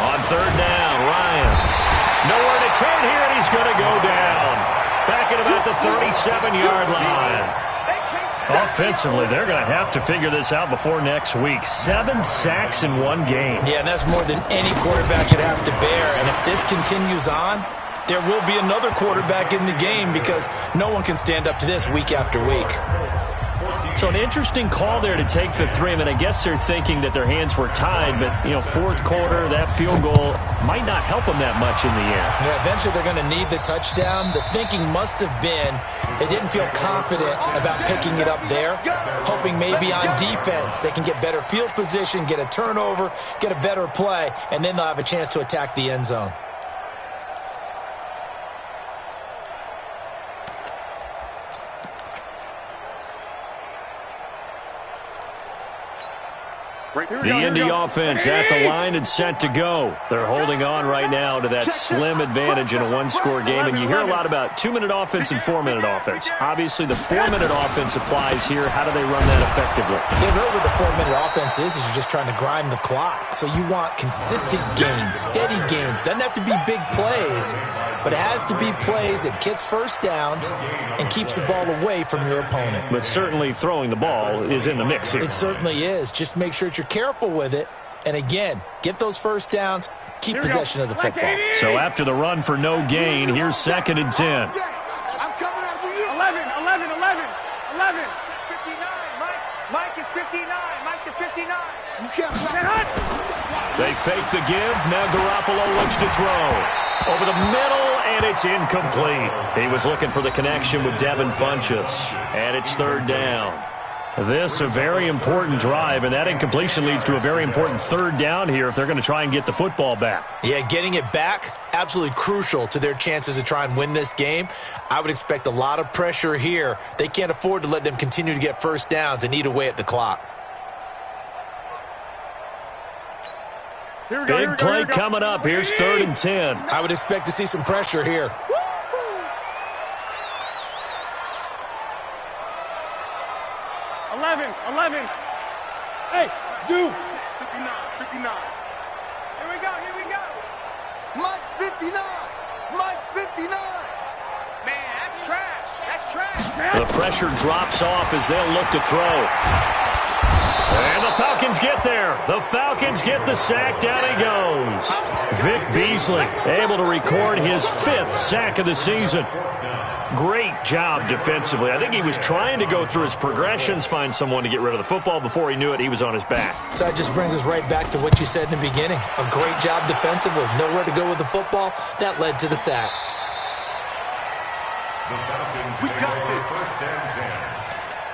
Speaker 1: On 3rd down, Ryan. Nowhere to turn here, and he's going to go down. Back at about the 37-yard line. Offensively, they're going to have to figure this out before next week. 7 sacks in one game.
Speaker 3: Yeah, and that's more than any quarterback should have to bear. And if this continues on, there will be another quarterback in the game because no one can stand up to this week after week.
Speaker 1: So an interesting call there to take the 3. I mean, I guess they're thinking that their hands were tied, but, you know, 4th quarter, that field goal might not help them that much in the end.
Speaker 3: Yeah, eventually they're going to need the touchdown. The thinking must have been they didn't feel confident about picking it up there, hoping maybe on defense they can get better field position, get a turnover, get a better play, and then they'll have a chance to attack the end zone.
Speaker 1: The Indy offense at the line and set to go. They're holding on right now to that slim advantage in a one-score game. And you hear a lot about 2-minute offense and 4-minute offense. Obviously, the 4-minute offense applies here. How do they run that effectively?
Speaker 3: Yeah, really what the 4-minute offense is you're just trying to grind the clock. So you want consistent gains, steady gains. Doesn't have to be big plays, but it has to be plays that gets first downs and keeps the ball away from your opponent.
Speaker 1: But certainly throwing the ball is in the mix here.
Speaker 3: It certainly is. Just make sure that you're careful with it. And again, get those first downs, keep possession of the football.
Speaker 1: So after the run for no gain, here's 2nd and 10.
Speaker 2: I'm coming after you. 11. 59. Mike is 59. Mike to 59. You can't block.
Speaker 1: They fake the give. Now Garoppolo looks to throw. Over the middle, and it's incomplete. He was looking for the connection with Devin Funchess. And it's 3rd down. This a very important drive, and that incompletion leads to a very important third down here if they're going to try and get the football back.
Speaker 3: Yeah, getting it back, absolutely crucial to their chances to try and win this game. I would expect a lot of pressure here. They can't afford to let them continue to get first downs and eat away at the clock.
Speaker 1: Big play coming up. Here's 3rd and 10.
Speaker 3: I would expect to see some pressure here.
Speaker 2: Hey, Zoo. 59. Here we go. Mike's 59. Mike's 59.
Speaker 5: Man, that's trash.
Speaker 1: The pressure drops off as they'll look to throw. And the Falcons get there. The Falcons get the sack. Down he goes. Vic Beasley able to record his 5th sack of the season. Great job defensively. I think he was trying to go through his progressions, find someone to get rid of the football. Before he knew it, he was on his back.
Speaker 3: So that just brings us right back to what you said in the beginning. A great job defensively. Nowhere to go with the football. That led to the sack.
Speaker 4: The Falcons take over 1st and 10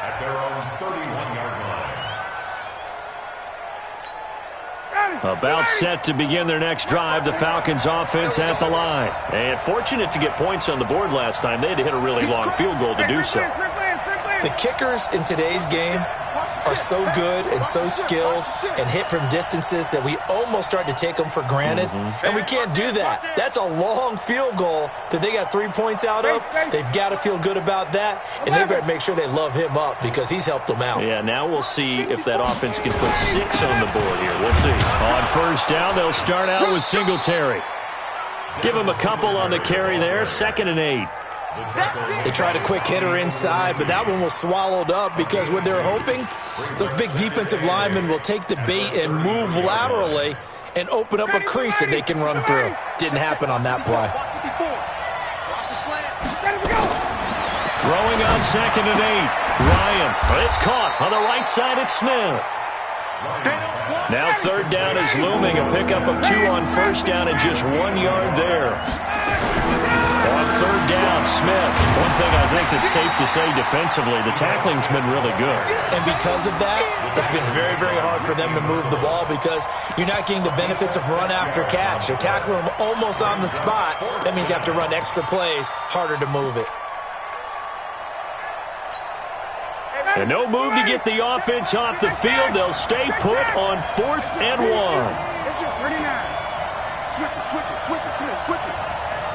Speaker 4: at their own 31-yard line.
Speaker 1: About set to begin their next drive. The Falcons offense at the line. And fortunate to get points on the board last time. They had to hit a really long field goal to do so.
Speaker 3: The kickers in today's game are so good and so skilled and hit from distances that we almost start to take them for granted. And we can't do that. That's a long field goal that they got 3 points out of. They've got to feel good about that, and they better make sure they love him up because he's helped them out.
Speaker 1: Yeah, now we'll see if that offense can put 6 on the board here. We'll see. On 1st down, they'll start out with Singletary. Give him a couple on the carry there. 2nd and 8.
Speaker 3: They tried a quick hitter inside, but that one was swallowed up because what they're hoping, those big defensive linemen will take the bait and move laterally and open up a crease that they can run through. Didn't happen on that play.
Speaker 1: Throwing on 2nd and 8. Ryan, but it's caught on the right side. It's Smith. Now 3rd down is looming. A pickup of 2 on 1st down and just 1 yard there. On 3rd down, Smith. One thing I think that's safe to say defensively, the tackling's been really good.
Speaker 3: And because of that, it's been very, very hard for them to move the ball because you're not getting the benefits of run after catch. They're tackling them almost on the spot. That means you have to run extra plays, harder to move it.
Speaker 1: And no move to get the offense off the field. They'll stay put on 4th and 1.
Speaker 2: It's just 39. Switch it. Come on, switch it.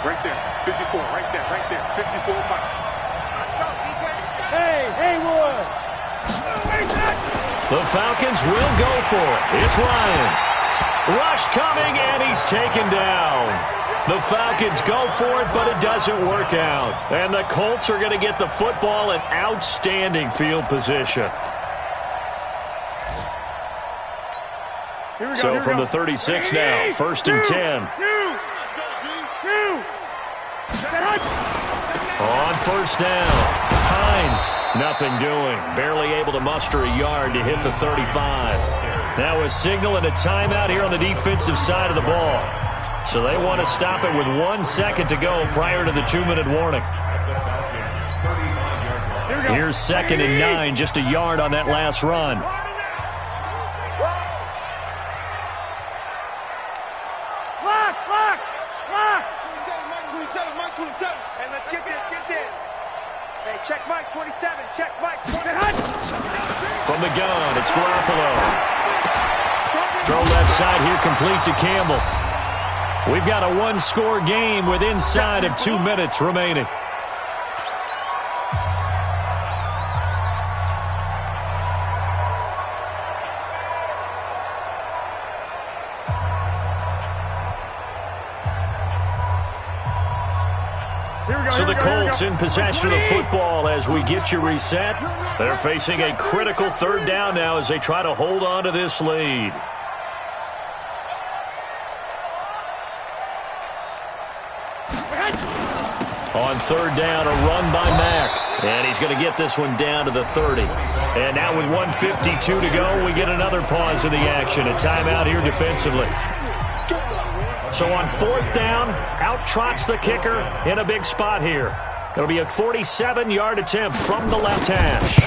Speaker 2: Right there. 54. Right there. 54. Let's go, defense. Hey, Haywood.
Speaker 1: The Falcons will go for it. It's Ryan. Rush coming, and he's taken down. The Falcons go for it, but it doesn't work out. And the Colts are going to get the football in outstanding field position. So from the 36 now, 1st and 10. On 1st down, Hines, nothing doing. Barely able to muster a yard to hit the 35. Now a signal and a timeout here on the defensive side of the ball. So they want to stop it with 1 second to go prior to the 2-minute warning. Here's 2nd and 9, just a yard on that last run.
Speaker 2: Clock. 27. Hey, let's get this. Hey, check Mike, 27. Check Mike.
Speaker 1: From the gun, it's Garoppolo. Throw left side here, complete to Campbell. We've got a 1-score game with inside of 2 minutes remaining. So the Colts in possession of the football as we get you reset. They're facing a critical 3rd down now as they try to hold on to this lead. On 3rd down, a run by Mack. And he's going to get this one down to the 30. And now with 1:52 to go, we get another pause in the action. A timeout here defensively. So on 4th down, out trots the kicker in a big spot here. It'll be a 47-yard attempt from the left hash.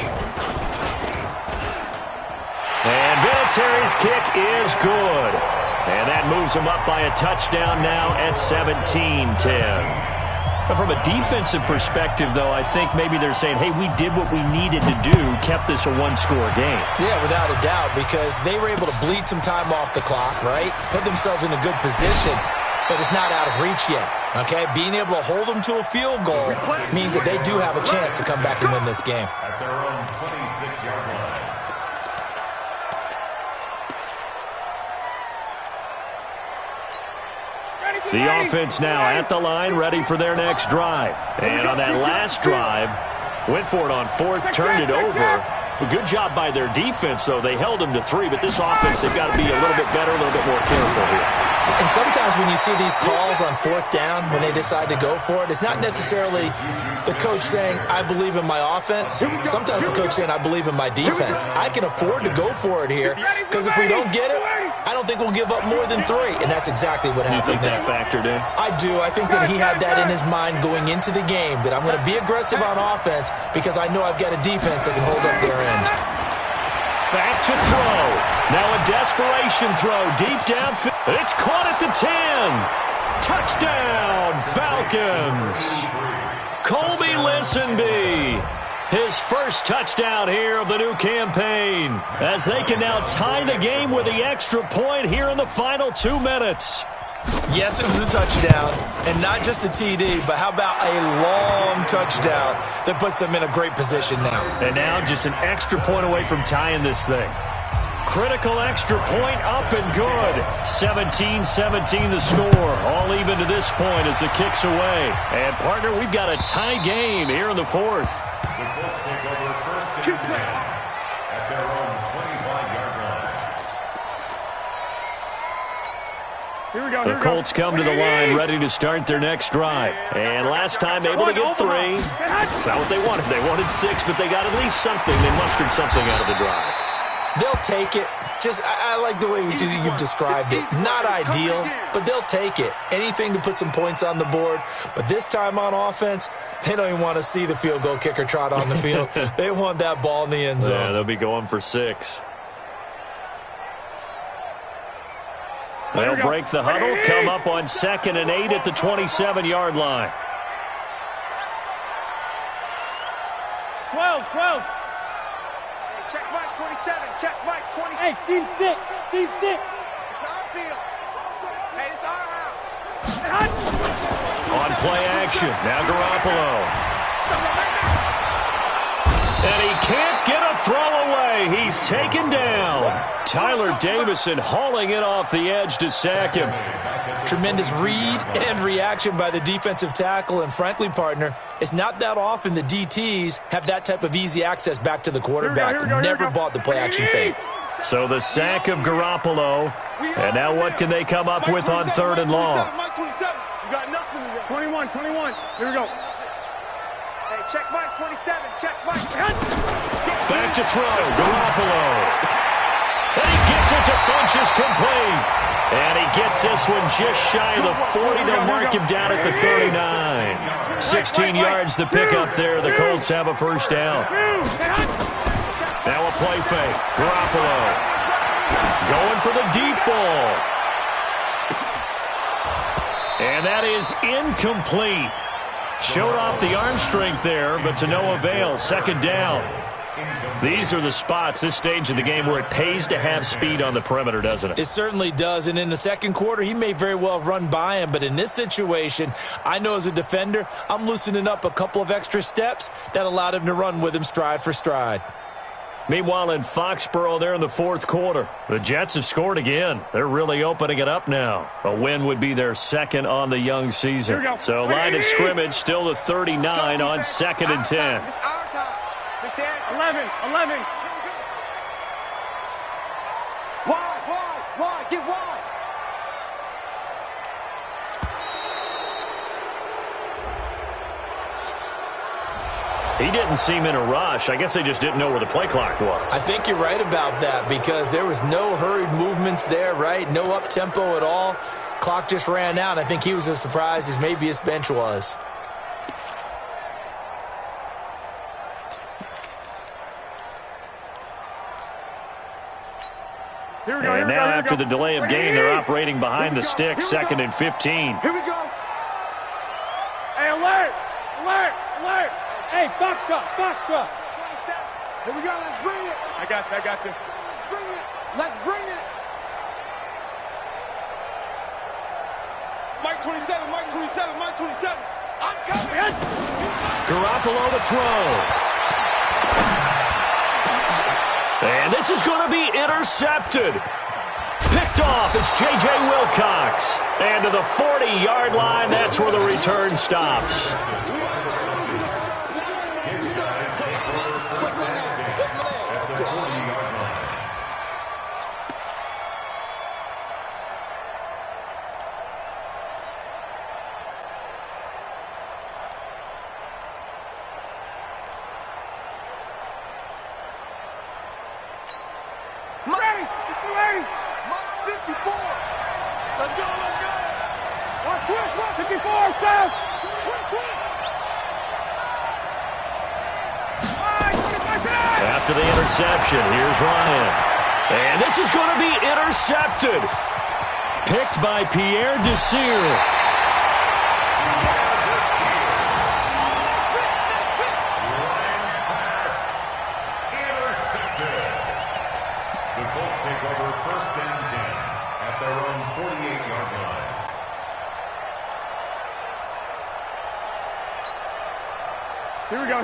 Speaker 1: Singletary's kick is good. And that moves him up by a touchdown now at 17-10. But from a defensive perspective, though, I think maybe they're saying, hey, we did what we needed to do, kept this a one-score game.
Speaker 3: Yeah, without a doubt, because they were able to bleed some time off the clock, right? Put themselves in a good position, but it's not out of reach yet, okay? Being able to hold them to a field goal means that they do have a chance to come back and win this game.
Speaker 4: At their own 26-yard line.
Speaker 1: The offense now at the line, ready for their next drive. And on that last drive, went for it on fourth, turned it over. A good job by their defense, though. They held them to 3, but this offense, they've got to be a little bit better, a little bit more careful here.
Speaker 3: And sometimes when you see these calls on fourth down, when they decide to go for it, it's not necessarily the coach saying, I believe in my offense. Sometimes the coach saying, I believe in my defense. I can afford to go for it here, because if we don't get it, I don't think we'll give up more than 3. And that's exactly what happened there.
Speaker 1: You think that factored in?
Speaker 3: I do. I think that he had that in his mind going into the game, that I'm going to be aggressive on offense because I know I've got a defense that can hold up their end.
Speaker 1: Back to throw. Now a desperation throw deep downfield. It's caught at the 10. Touchdown, Falcons. Colby Listenby. His first touchdown here of the new campaign, as they can now tie the game with the extra point here in the final 2 minutes.
Speaker 3: Yes, it was a touchdown, and not just a TD, but how about a long touchdown that puts them in a great position now.
Speaker 1: And now just an extra point away from tying this thing. Critical extra point up and good. 17-17 the score. All even to this point as it kicks away. And, partner, we've got a tie game here in the fourth.
Speaker 4: The Colts take over first and 10 at their own 25-yard line.
Speaker 2: Here we go.
Speaker 1: The Colts come to the line ready to start their next drive. And last time able to get 3. That's not what they wanted. They wanted 6, but they got at least something. They mustered something out of the drive.
Speaker 3: They'll take it. I like the way you've described it. Not ideal, but they'll take it. Anything to put some points on the board. But this time on offense, they don't even want to see the field goal kicker trot on the field. They want that ball in the end zone.
Speaker 1: Yeah, they'll be going for 6. They'll break the huddle, come up on 2nd and 8 at the 27-yard line.
Speaker 2: 12. Check Mike 27. Check Mike 27. Hey, Steve 6. Steve 6. It's our field. Hey, it's our house.
Speaker 1: On play action. Now Garoppolo. And he can't get a throw away. He's taken down. Tyler Davison hauling it off the edge to sack him.
Speaker 3: Tremendous read and reaction by the defensive tackle. And frankly, partner, it's not that often the DTs have that type of easy access back to the quarterback. Never bought the play action fake.
Speaker 1: So the sack of Garoppolo. And now what can they come up with on 3rd and long?
Speaker 2: Mike 27. You got nothing to do. 21. Here we go. Hey, check Mike 27. Check Mike.
Speaker 1: Back to throw. Garoppolo. And he gets it to Funchess complete. And he gets this one just shy of the 40. They'll mark him down at the 39. 16 yards the pickup there. The Colts have a first down. Now a play fake. Garoppolo going for the deep ball. And that is incomplete. Showed off the arm strength there, but to no avail. 2nd down. These are the spots, this stage of the game, where it pays to have speed on the perimeter, doesn't it?
Speaker 3: It certainly does. And in the second quarter, he may very well run by him. But in this situation, I know as a defender, I'm loosening up a couple of extra steps that allowed him to run with him stride for stride.
Speaker 1: Meanwhile, in Foxborough there in the 4th quarter, the Jets have scored again. They're really opening it up now. A win would be their 2nd on the young season. So line of scrimmage still the 39 on 2nd and 10.
Speaker 2: It's our time. 11. Wide. Get wide.
Speaker 1: He didn't seem in a rush. I guess they just didn't know where the play clock was.
Speaker 3: I think you're right about that because there was no hurried movements there, right? No up-tempo at all. Clock just ran out. I think he was as surprised as maybe his bench was.
Speaker 1: And now after the delay of game, they're operating behind the sticks, 2nd and 15.
Speaker 2: Here we go.
Speaker 5: Hey, alert! Alert! Alert! Hey, Foxtrot! Foxtrot!
Speaker 2: Here we go. Let's bring it.
Speaker 5: I got you.
Speaker 2: Let's bring it. Let's bring it.
Speaker 5: Mike 27, Mike 27, Mike 27. I'm coming.
Speaker 1: Garoppolo to throw. And this is going to be intercepted. Picked off. It's J.J. Wilcox. And to the 40-yard line, that's where the return stops.
Speaker 2: Mike 54. Let's go, let's go.
Speaker 5: Watch twist, watch 54, south.
Speaker 1: After the interception, here's Ryan. And this is going to be intercepted. Picked by Pierre Desir.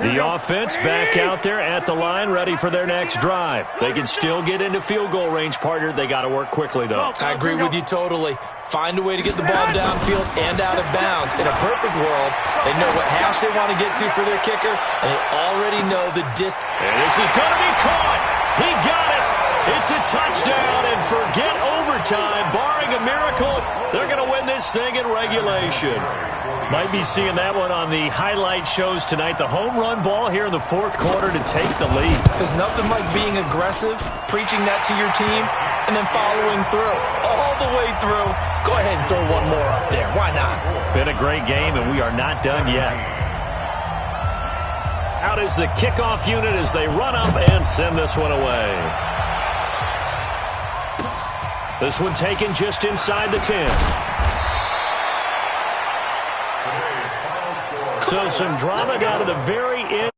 Speaker 1: The offense back out there at the line, ready for their next drive. They can still get into field goal range, partner. They got to work quickly, though.
Speaker 3: I agree with you totally. Find a way to get the ball downfield and out of bounds. In a perfect world, they know what hash they want to get to for their kicker, and they already know the distance.
Speaker 1: And this is going to be caught. He got it. It's a touchdown, and forget overtime. Barring a miracle, they're going to win this thing in regulation. Might be seeing that one on the highlight shows tonight. The home run ball here in the 4th quarter to take the lead.
Speaker 3: There's nothing like being aggressive, preaching that to your team, and then following through. All the way through. Go ahead and throw one more up there. Why not?
Speaker 1: Been a great game, and we are not done yet. Out is the kickoff unit as they run up and send this one away. This one taken just inside the 10. So some drama down to the very end